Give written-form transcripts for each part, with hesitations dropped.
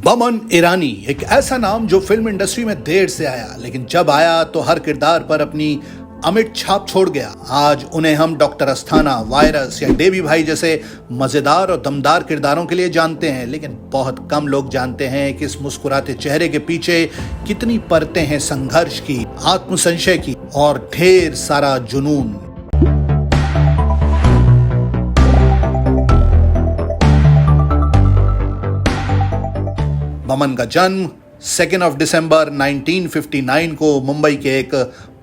बमन ईरानी एक ऐसा नाम जो फिल्म इंडस्ट्री में देर से आया, लेकिन जब आया तो हर किरदार पर अपनी अमिट छाप छोड़ गया। आज उन्हें हम डॉक्टर अस्थाना, वायरस या डेवी भाई जैसे मजेदार और दमदार किरदारों के लिए जानते हैं, लेकिन बहुत कम लोग जानते हैं कि इस मुस्कुराते चेहरे के पीछे कितनी परतें हैं संघर्ष की, आत्मसंशय की और ढेर सारा जुनून। बमन का जन्म 2 दिसंबर 1959 को मुंबई के एक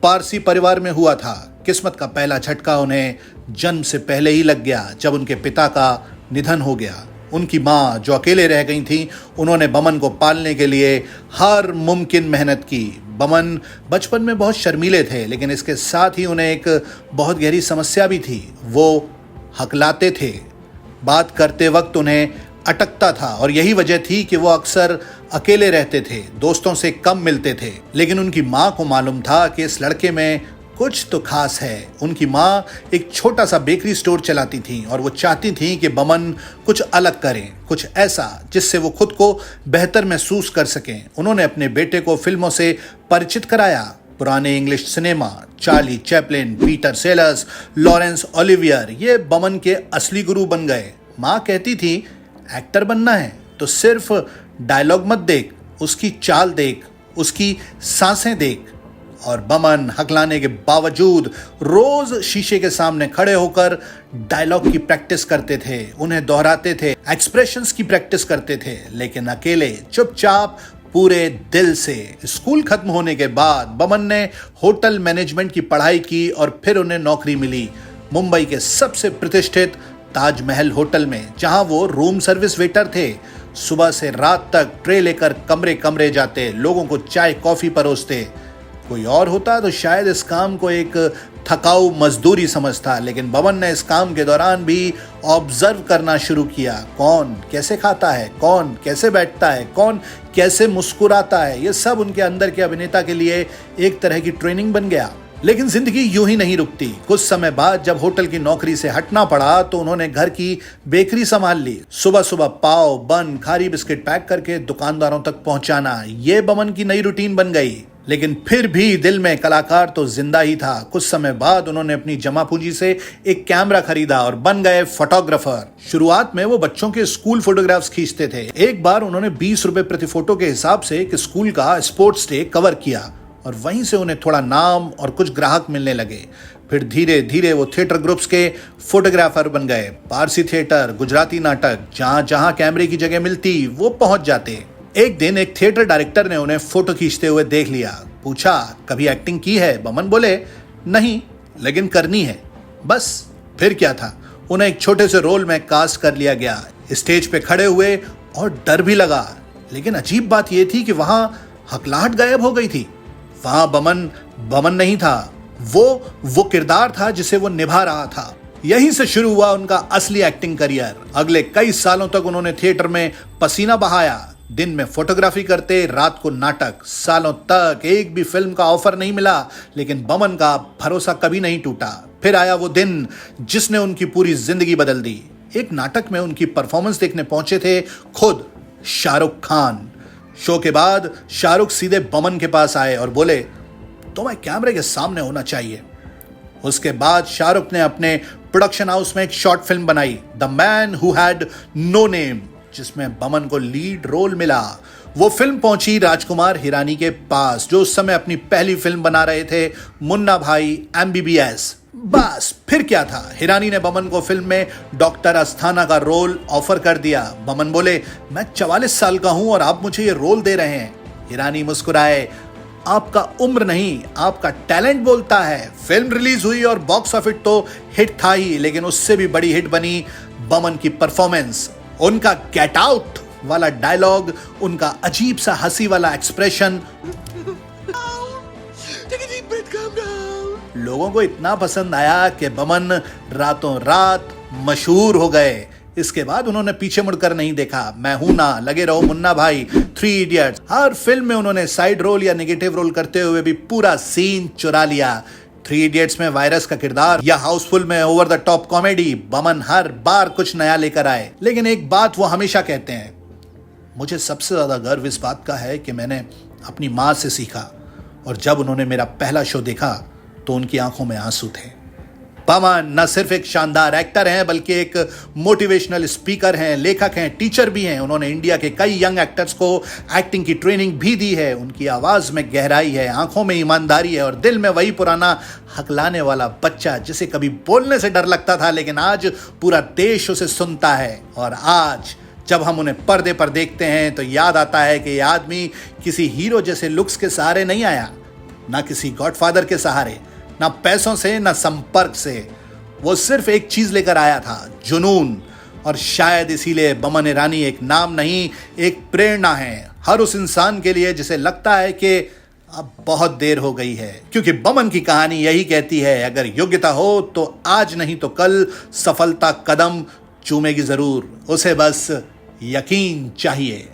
पारसी परिवार में हुआ था। किस्मत का पहला झटका उन्हें जन्म से पहले ही लग गया जब उनके पिता का निधन हो गया। उनकी माँ जो अकेले रह गई थी, उन्होंने बमन को पालने के लिए हर मुमकिन मेहनत की। बमन बचपन में बहुत शर्मीले थे, लेकिन इसके साथ ही उन्हें एक बहुत गहरी समस्या भी थी। वो हकलाते थे, बात करते वक्त उन्हें अटकता था और यही वजह थी कि वो अक्सर अकेले रहते थे, दोस्तों से कम मिलते थे। लेकिन उनकी माँ को मालूम था कि इस लड़के में कुछ तो खास है। उनकी माँ एक छोटा सा बेकरी स्टोर चलाती थी और वो चाहती थी कि बमन कुछ अलग करें, कुछ ऐसा जिससे वो खुद को बेहतर महसूस कर सकें। उन्होंने अपने बेटे को फिल्मों से परिचित कराया। पुराने English cinema, Charlie Chaplin, Peter sellers, Lawrence Olivier, ये बमन के असली गुरु बन गए। माँ कहती थी, एक्टर बनना है तो सिर्फ डायलॉग मत देख, उसकी चाल देख, उसकी सांसें देख। और बमन हकलाने के बावजूद रोज शीशे के सामने खड़े होकर डायलॉग की प्रैक्टिस करते थे, उन्हें दोहराते थे, एक्सप्रेशंस की प्रैक्टिस करते थे, लेकिन अकेले, चुपचाप, पूरे दिल से। स्कूल खत्म होने के बाद बमन ने होटल मैनेजमेंट की पढ़ाई की और फिर उन्हें नौकरी मिली मुंबई के सबसे प्रतिष्ठित ताजमहल होटल में, जहां वो रूम सर्विस वेटर थे। सुबह से रात तक ट्रे लेकर कमरे कमरे जाते, लोगों को चाय कॉफी परोसते। कोई और होता तो शायद इस काम को एक थकाऊ मजदूरी समझता, लेकिन बमन ने इस काम के दौरान भी ऑब्जर्व करना शुरू किया। कौन कैसे खाता है, कौन कैसे बैठता है, कौन कैसे मुस्कुराता है, ये सब उनके अंदर के अभिनेता के लिए एक तरह की ट्रेनिंग बन गया। लेकिन जिंदगी यूं ही नहीं रुकती। कुछ समय बाद जब होटल की नौकरी से हटना पड़ा तो उन्होंने घर की बेकरी संभाल ली। सुबह सुबह पाव, बन, खारी बिस्किट पैक करके दुकानदारों तक पहुंचाना, ये बमन की नई रूटीन बन गई। लेकिन फिर भी दिल में कलाकार तो जिंदा ही था। कुछ समय बाद उन्होंने अपनी जमा पूंजी से एक कैमरा खरीदा और बन गए फोटोग्राफर। शुरुआत में वो बच्चों के स्कूल फोटोग्राफ्स खींचते थे। एक बार उन्होंने 20 रुपए प्रति फोटो के हिसाब से एक स्कूल का स्पोर्ट्स डे कवर किया और वहीं से उन्हें थोड़ा नाम और कुछ ग्राहक मिलने लगे। फिर धीरे धीरे वो थिएटर ग्रुप्स के फोटोग्राफर बन गए। पारसी थिएटर, गुजराती नाटक, जहां जहां कैमरे की जगह मिलती वो पहुंच जाते। एक दिन एक थिएटर डायरेक्टर ने उन्हें फोटो खींचते हुए देख लिया। पूछा, कभी एक्टिंग की है? बमन बोले, नहीं, लेकिन करनी है बस। फिर क्या था, उन्हें एक छोटे से रोल में कास्ट कर लिया गया। स्टेज पे खड़े हुए और डर भी लगा, लेकिन अजीब बात यह थी कि वहां हकलाहट गायब हो गई थी। वहां बमन नहीं था, वो किरदार था जिसे वो निभा रहा था। यहीं से शुरू हुआ उनका असली एक्टिंग करियर। अगले कई सालों तक उन्होंने थिएटर में पसीना बहाया। दिन में फोटोग्राफी करते, रात को नाटक। सालों तक एक भी फिल्म का ऑफर नहीं मिला, लेकिन बमन का भरोसा कभी नहीं टूटा। फिर आया वो दिन जिसने उनकी पूरी जिंदगी बदल दी। एक नाटक में उनकी परफॉर्मेंस देखने पहुंचे थे खुद शाहरुख खान। शो के बाद शाहरुख सीधे बमन के पास आए और बोले, तुम्हें कैमरे के सामने होना चाहिए। उसके बाद शाहरुख ने अपने प्रोडक्शन हाउस में एक शॉर्ट फिल्म बनाई, the man who had no name, जिसमें बमन को लीड रोल मिला। वो फिल्म पहुंची राजकुमार हिरानी के पास, जो उस समय अपनी पहली फिल्म बना रहे थे, मुन्ना भाई MBBS। बस फिर क्या था, हिरानी ने बमन को फिल्म में डॉक्टर अस्थाना का रोल ऑफर कर दिया। बमन बोले, मैं 44 साल का हूं और आप मुझे ये रोल दे रहे हैं। हिरानी मुस्कुराए, आपका उम्र नहीं, आपका टैलेंट बोलता है। फिल्म रिलीज हुई और बॉक्स ऑफिस तो हिट था ही, लेकिन उससे भी बड़ी हिट बनी बमन की परफॉर्मेंस। उनका गेट आउट वाला डायलॉग, उनका अजीब सा हंसी वाला एक्सप्रेशन लोगों को इतना पसंद आया कि बमन रातों रात मशहूर हो गए। इसके बाद उन्होंने पीछे मुड़कर नहीं देखा। मैं हूं ना, लगे रहो, मुन्ना भाई, 3 इडियट्स, हर फिल्म में उन्होंने साइड रोल या नेगेटिव रोल करते हुए भी पूरा सीन चुरा लिया। 3 इडियट्स में वायरस का किरदार या हाउसफुल में over the top comedy, Boman हर बार कुछ नया लेकर आए। लेकिन एक बात वो हमेशा कहते हैं, मुझे सबसे ज़्यादा गर्व इस बात का है कि मैंने अपनी माँ से सीखा और जब उन्होंने मेरा पहला शो देखा तो उनकी आंखों में आंसू थे। बमन न सिर्फ एक शानदार एक्टर हैं बल्कि एक मोटिवेशनल स्पीकर हैं, लेखक हैं, टीचर भी हैं। उन्होंने इंडिया के कई यंग एक्टर्स को एक्टिंग की ट्रेनिंग भी दी है। उनकी आवाज़ में गहराई है, आंखों में ईमानदारी है और दिल में वही पुराना हकलाने वाला बच्चा जिसे कभी बोलने से डर लगता था लेकिन आज पूरा देश उसे सुनता है। और आज जब हम उन्हें पर्दे पर देखते हैं तो याद आता है कि यह आदमी किसी हीरो जैसे लुक्स के सहारे नहीं आया, ना किसी गॉडफादर के सहारे, ना पैसों से, ना संपर्क से। वो सिर्फ एक चीज लेकर आया था, जुनून। और शायद इसीलिए बमन ईरानी एक नाम नहीं, एक प्रेरणा है हर उस इंसान के लिए जिसे लगता है कि अब बहुत देर हो गई है। क्योंकि बमन की कहानी यही कहती है, अगर योग्यता हो तो आज नहीं तो कल सफलता कदम चूमेगी जरूर, उसे बस यकीन चाहिए।